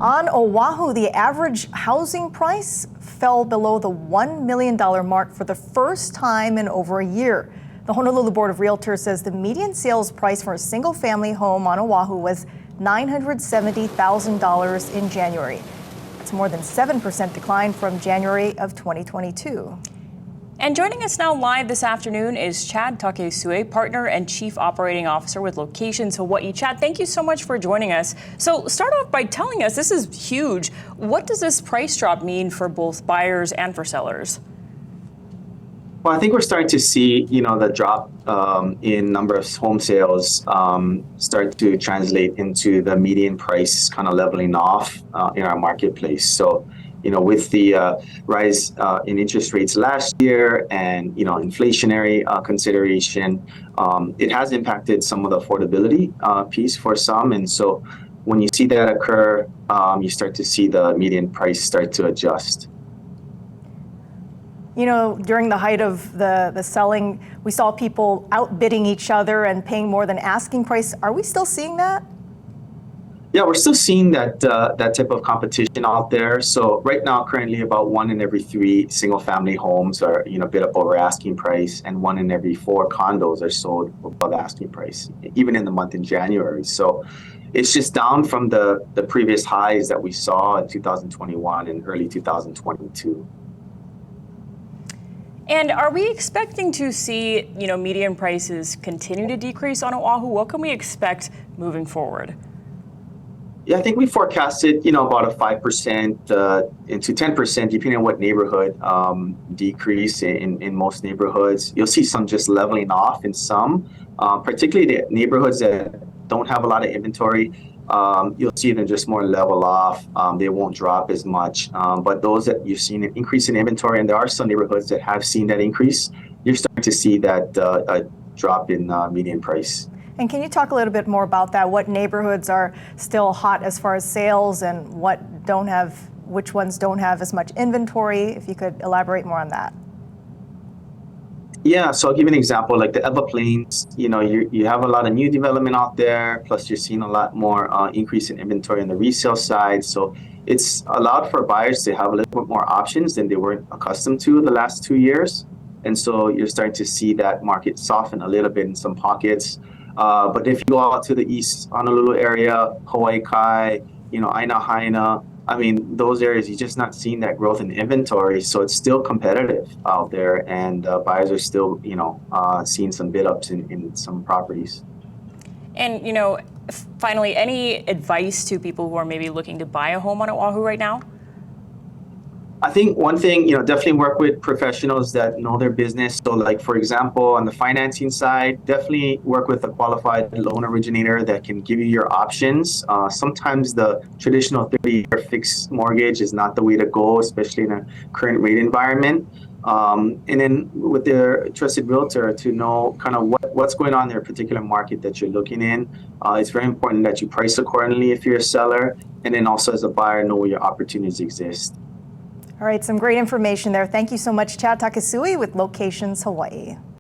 On Oahu, the average housing price fell below the $1 million mark for the first time in over a year. The Honolulu Board of Realtors says the median sales price for a single-family home on Oahu was $970,000 in January. That's more than 7% decline from January of 2022. And joining us now live this afternoon is Chad Takesue, Partner and Chief Operating Officer with Locations Hawaii. Chad, thank you so much for joining us. So start off by telling us, this is huge. What does this price drop mean for both buyers and for sellers? Well, I think we're starting to see, the drop in number of home sales start to translate into the median price kind of leveling off in our marketplace. So, with the rise in interest rates last year and, inflationary consideration, it has impacted some of the affordability piece for some. And so when you see that occur, you start to see the median price start to adjust. During the height of the selling, we saw people outbidding each other and paying more than asking price. Are we still seeing that? Yeah, we're still seeing that type of competition out there. So right now, currently, about 1 in every 3 single-family homes are bid up over asking price, and 1 in every 4 condos are sold above asking price, even in the month in January. So it's just down from the previous highs that we saw in 2021 and early 2022. And are we expecting to see, median prices continue to decrease on Oahu? What can we expect moving forward? Yeah, I think we forecasted, about a 5% into 10%, depending on what neighborhood, decrease in most neighborhoods. You'll see some just leveling off in some, particularly the neighborhoods that don't have a lot of inventory. You'll see them just more level off. They won't drop as much. But those that you've seen an increase in inventory, and there are some neighborhoods that have seen that increase, you're starting to see that a drop in median price. And can you talk a little bit more about that? What neighborhoods are still hot as far as sales and which ones don't have as much inventory? If you could elaborate more on that. Yeah, so I'll give you an example, like the Eva Plains, you have a lot of new development out there, plus you're seeing a lot more increase in inventory on the resale side. So it's allowed for buyers to have a little bit more options than they were accustomed to the last 2 years. And so you're starting to see that market soften a little bit in some pockets. But if you go out to the East Honolulu area, Hawaii Kai, Aina Haina, those areas, you're just not seeing that growth in inventory. So it's still competitive out there, and buyers are still, seeing some bid ups in some properties. And, finally, any advice to people who are maybe looking to buy a home on Oahu right now? I think one thing, definitely work with professionals that know their business. So like, for example, on the financing side, definitely work with a qualified loan originator that can give you your options. Sometimes the traditional 30-year fixed mortgage is not the way to go, especially in a current rate environment. And then with their trusted realtor to know kind of what's going on in their particular market that you're looking in. It's very important that you price accordingly if you're a seller, and then also as a buyer, know where your opportunities exist. All right, some great information there. Thank you so much, Chad Takesue with Locations Hawaii.